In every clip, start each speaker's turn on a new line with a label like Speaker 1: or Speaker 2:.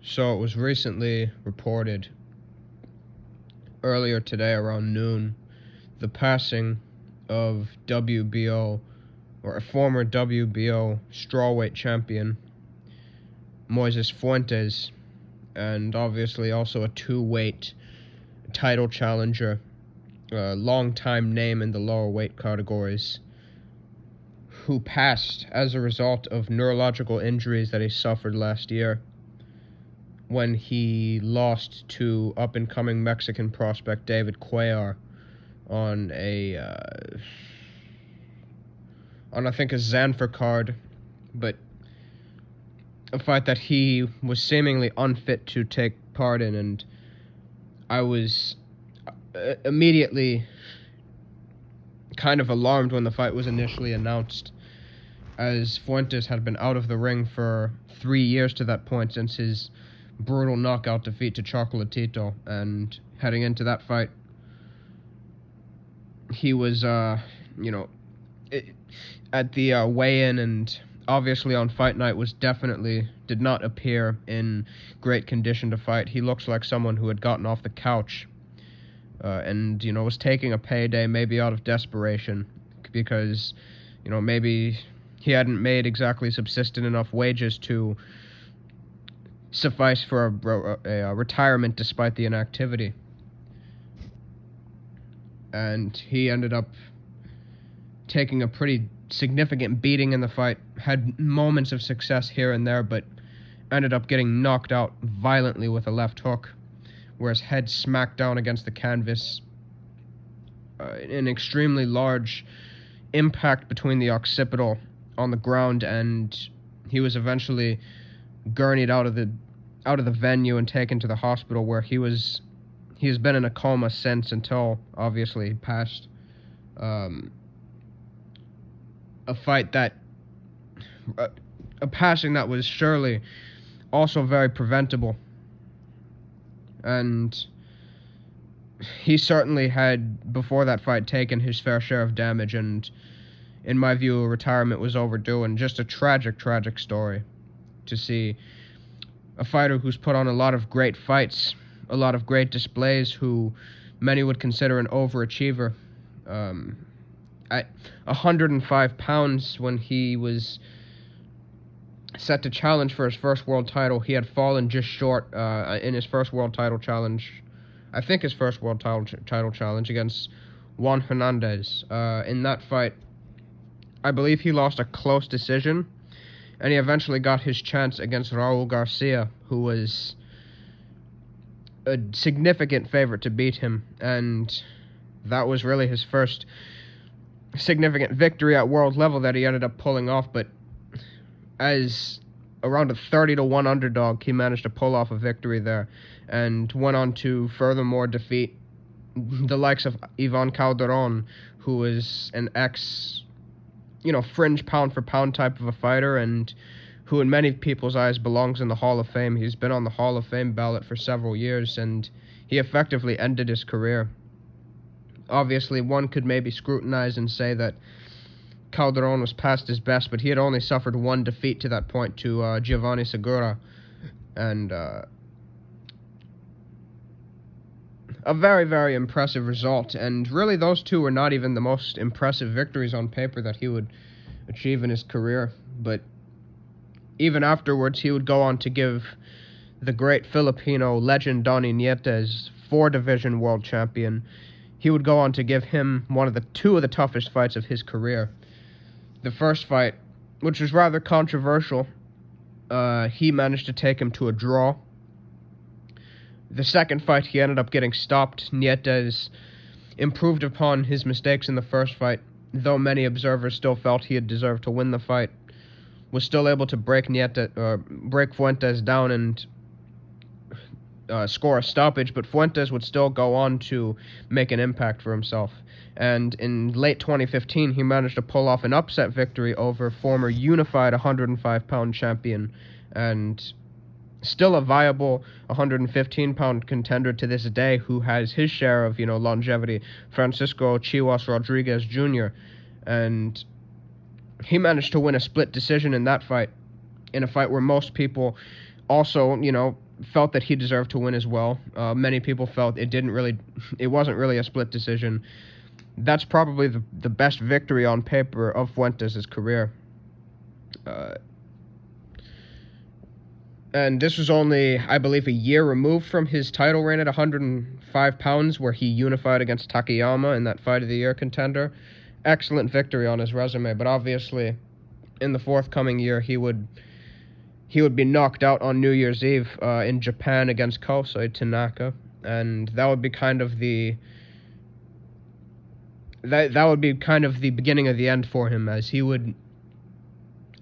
Speaker 1: So it was recently reported earlier today around noon the passing of WBO, or a former WBO strawweight champion, Moises Fuentes, and obviously also a two-weight title challenger, a long-time name in the lower weight categories, who passed as a result of neurological injuries that he suffered last year when he lost to up-and-coming Mexican prospect David Cuellar on I think a Zanfer card, but a fight that he was seemingly unfit to take part in, and I was immediately kind of alarmed when the fight was initially announced, as Fuentes had been out of the ring for 3 years to that point since his brutal knockout defeat to Chocolatito, and heading into that fight, he was, at the weigh-in and obviously on fight night did not appear in great condition to fight. He looks like someone who had gotten off the couch and was taking a payday, maybe out of desperation, because maybe he hadn't made exactly subsistent enough wages to suffice for a retirement despite the inactivity. And he ended up taking a pretty significant beating in the fight, had moments of success here and there, but ended up getting knocked out violently with a left hook, where his head smacked down against the canvas. An extremely large impact between the occipital on the ground, and he was eventually gurneyed out of the venue and taken to the hospital, where he's been in a coma since, until obviously he passed. A passing that was surely also very preventable, and he certainly had, before that fight, taken his fair share of damage, and in my view, a retirement was overdue, and just a tragic story to see a fighter who's put on a lot of great fights, a lot of great displays, who many would consider an overachiever. At 105 pounds, when he was set to challenge for his first world title, he had fallen just short in his first world title challenge. I think his first world title challenge against Juan Hernandez. In that fight, I believe he lost a close decision, and he eventually got his chance against Raul Garcia, who was a significant favorite to beat him, and that was really his first significant victory at world level that he ended up pulling off. But as around a 30-1 underdog, he managed to pull off a victory there, and went on to furthermore defeat the likes of Ivan Calderon, who is an fringe pound-for-pound type of a fighter, and who in many people's eyes belongs in the Hall of Fame. He's been on the Hall of Fame ballot for several years, and he effectively ended his career. Obviously, one could maybe scrutinize and say that Calderon was past his best, but he had only suffered one defeat to that point, to Giovanni Segura, and a very, very impressive result. And really, those two were not even the most impressive victories on paper that he would achieve in his career, but even afterwards, he would go on to give the great Filipino legend Donnie Nietes, 4-division world champion. He would go on to give him two of the toughest fights of his career. The first fight, which was rather controversial, he managed to take him to a draw. The second fight, he ended up getting stopped. Nietes improved upon his mistakes in the first fight, though many observers still felt he had deserved to win the fight. Was still able to break Fuentes down and score a stoppage, but Fuentes would still go on to make an impact for himself. And in late 2015, he managed to pull off an upset victory over former unified 105-pound champion and still a viable 115-pound contender to this day, who has his share of longevity, Francisco Chihuas Rodriguez Jr. And he managed to win a split decision in that fight, in a fight where most people also, felt that he deserved to win as well. Many people felt it wasn't really a split decision. That's probably the best victory on paper of Fuentes' career. And this was only, I believe, a year removed from his title reign at 105 pounds, where he unified against Takayama in that Fight of the Year contender. Excellent victory on his resume, but obviously, in the forthcoming year, he would be knocked out on New Year's Eve in Japan against Kosei Tanaka, and that would be kind of the beginning of the end for him, as he would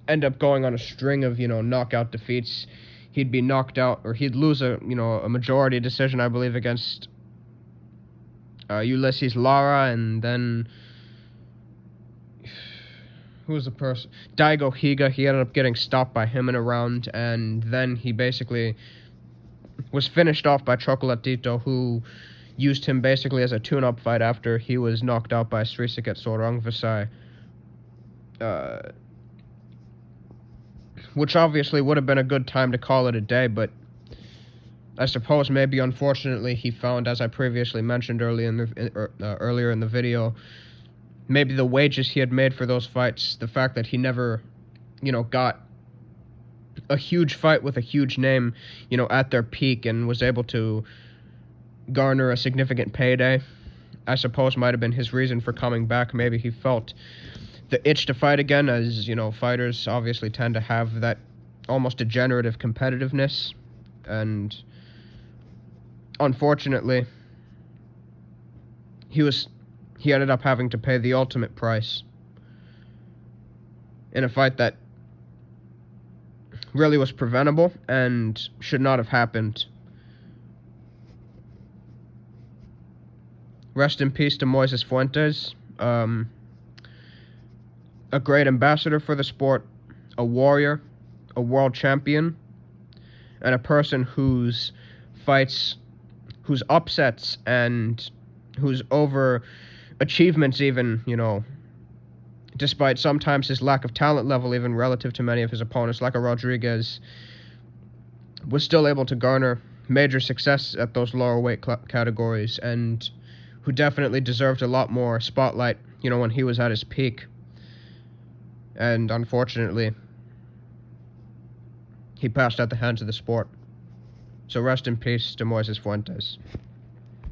Speaker 1: end up going on a string of knockout defeats. He'd be knocked out, or he'd lose a majority decision, I believe, against Ulysses Lara, and then who was the person? Daigo Higa. He ended up getting stopped by him in a round, and then he basically was finished off by Chocolatito, who used him basically as a tune-up fight after he was knocked out by Srisuke Sorongvasai. Which obviously would have been a good time to call it a day, but I suppose maybe unfortunately he found, as I previously mentioned earlier in the video, maybe the wages he had made for those fights, the fact that he never, got a huge fight with a huge name, at their peak and was able to garner a significant payday, I suppose might have been his reason for coming back. Maybe he felt the itch to fight again, as, fighters obviously tend to have that almost degenerative competitiveness, and unfortunately, he ended up having to pay the ultimate price in a fight that really was preventable and should not have happened. Rest in peace to Moises Fuentes. A great ambassador for the sport, a warrior, a world champion, and a person whose fights, whose upsets, and whose overachievements even, despite sometimes his lack of talent level, even relative to many of his opponents, like a Rodriguez, was still able to garner major success at those lower weight categories, and who definitely deserved a lot more spotlight, when he was at his peak. And unfortunately, he passed at the hands of the sport. So rest in peace to Moises Fuentes.